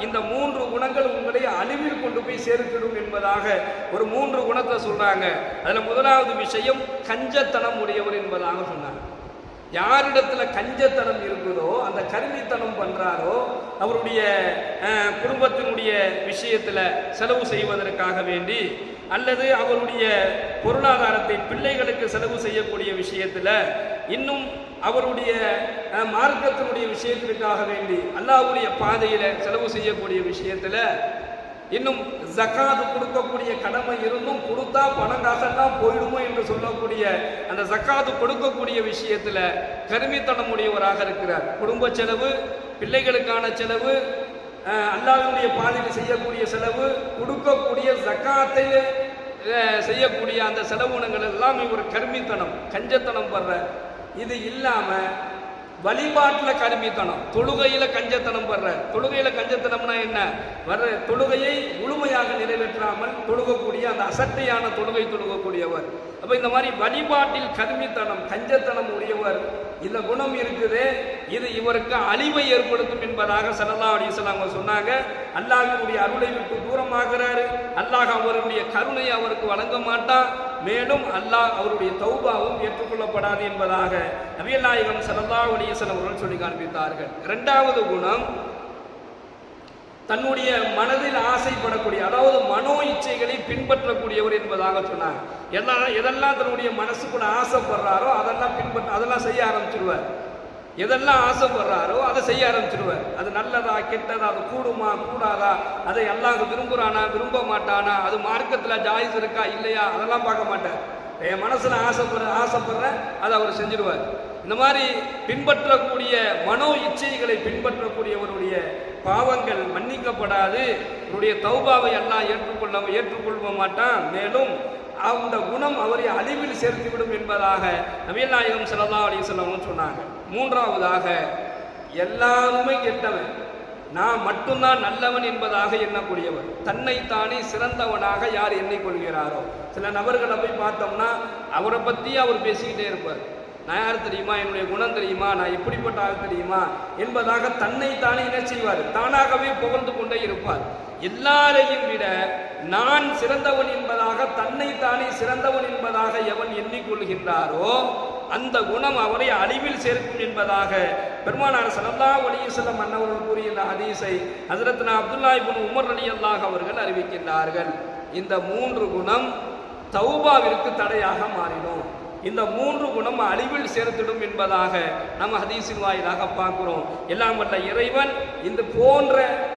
இந்த 3 குணங்கள் உங்களை அழிவில் கொண்டு போய் சேர்த்திடும் என்பதாக ஒரு 3 குணத்தை சொல்றாங்க. அதுல முதலாவது விஷயம் கஞ்சத்தனம் உடையவர் என்பதாக சொன்னாங்க. யாரிடத்துல கஞ்சத்தனம் இருக்குதோ, அந்த கருமித்தனம் பண்றாரோ, அவருடைய குடும்பத்தினுடைய விஷயத்துல செலவு செய்வதற்காக வேண்டி அல்லது அவருடைய பொருளாதாரத்தை பிள்ளைகளுக்கு செலவு செய்யக்கூடிய விஷயத்துல, இன்னும் அவருடைய மார்க்கத்தினுடைய விஷயத்திற்காக வேண்டி அல்லாஹ்வுடைய பாதையில செலவு செய்யக்கூடிய விஷயத்துல, இன்னும் ஜகாத் கொடுக்கக்கூடிய கடமை இருந்தும் கொடுத்தா பணம் காசெல்லாம் போயிடுமோ என்று சொல்லக்கூடிய அந்த ஜகாத் கொடுக்கக்கூடிய விஷயத்துல கருமித்தனம் உடையவராக இருக்கிறார். குடும்ப செலவு, பிள்ளைகளுக்கான செலவு, அல்லாஹ்வுடைய பாதையில் செய்யக்கூடிய செலவு, கொடுக்கக்கூடிய ஜகாத்தை செய்யக்கூடிய அந்த செலவுனங்கள் எல்லாம் இவர் கருமித்தனம், கஞ்சத்தனம் பண்ற. இது இல்லாம வழிபாட்டில் கருமித்தனம், தொழுகையில கஞ்சத்தனம் பண்ற. தொழுகையில கஞ்சத்தனம்னா என்ன? வர்ற தொழுகையை முழுமையாக நிறைவேற்றாமல் தொழுகக்கூடிய அந்த அசட்டையான தொழுகை தொழுகக்கூடியவர். அப்ப இந்த மாதிரி வழிபாட்டில் கருமித்தனம், கஞ்சத்தனம் உடையவர், இந்த குணம் இருக்குது. இது இவருக்கு அழிவை ஏற்படுத்தும் என்பதாக ஸல்லல்லாஹு அலைஹி வஸல்லம் சொன்னாங்க. அல்லாஹ்வுடைய அருளை விட்டு தூரமாகிறாரு. அல்லாஹ் அவருடைய கருணையை அவருக்கு வழங்க மாட்டான். மேலும் அல்லாஹ் அவருடைய தௌபாவும் ஏற்றுக்கொள்ளப்படாது என்பதாக நபிகள் நாயகம் ஸல்லல்லாஹு அலைஹி வஸல்லம் அவர்கள் சொல்லி காண்பித்தார்கள். இரண்டாவது குணம், தன்னுடைய மனதில் ஆசைப்படக்கூடிய, அதாவது மனோ இச்சைகளை பின்பற்றக்கூடியவர் என்பதாக சொன்னாங்க. எதெல்லாம் தன்னுடைய மனசுக்குள்ள ஆசைப்படுறாரோ அதெல்லாம் செய்ய ஆரம்பிச்சிருவார். எதெல்லாம் ஆசைப்படுறாரோ அதை செய்ய ஆரம்பிச்சிருவார். அது நல்லதா கெட்டதா, அது கூடுமா கூடாதா, அதை அல்லாஹ் விரும்புறானா விரும்ப மாட்டானா, அது மார்க்கத்தில் ஜாயிஸ் இருக்கா இல்லையா, அதெல்லாம் பார்க்க மாட்டார். என் மனசுல ஆசைப்படுறேன் அதை அவர் செஞ்சிருவார். இந்த மாதிரி பின்பற்றக்கூடிய மனோ இச்சைகளை பின்பற்றக்கூடியவருடைய பாவங்கள் மன்னிக்கப்படாது. அவருடைய தௌபாவை அல்லாஹ் ஏற்றுக்கொள்ள மாட்டான். மேலும் அந்த குணம் அவரை அழிவில் சேர்த்துவிடும் என்பதாக நபிகள் நாயகம் ஸல்லல்லாஹு அலைஹி வஸல்லம் சொன்னாங்க. மூன்றாவதாக, எல்லாருமே கெட்டவன், நான் மட்டும்தான் நல்லவன் என்பதாக எண்ணக்கூடியவர். தன்னைத்தானே சிறந்தவனாக யார் எண்ணிக்கொள்கிறாரோ, சில நபர்களை போய் பார்த்தோம்னா அவரை பற்றி அவர் பேசிக்கிட்டே இருப்பார். நான் யார் தெரியுமா, என்னுடைய குணம் தெரியுமா, நான் எப்படிப்பட்ட ஆள் தெரியுமா என்பதாக தன்னைத்தானே என்ன செய்வார், தானாகவே புகழ்ந்து கொண்டே இருப்பார். எல்லாரையும் விட நான் சிறந்தவன் என்பதாக, தன்னைத்தானே சிறந்தவன் என்பதாக எவன் எண்ணிக்கொள்கின்றாரோ அந்த குணம் அவரை அழிவில் சேர்க்கும் என்பதாக பெருமானார் ஸல்லல்லாஹு அலைஹி வஸல்லம் அன்னவர்கள் கூறிய இந்த ஹதீஸை ஹஜ்ரத்னா அப்துல்லாஹ் இப்னு உமர் ரலியல்லாஹு அவர்கள் அறிவிக்கின்றார்கள். இந்த 3 குணம் தௌபாவிற்கு தடையாக மாறிடும். இந்த 3 குணம் அழிவில் சேர்த்திடும் என்பதாக நம்ம ஹதீஸின் வாயிலாக பார்க்கிறோம். எல்லாம் வல்ல இறைவன் இந்த போன்ற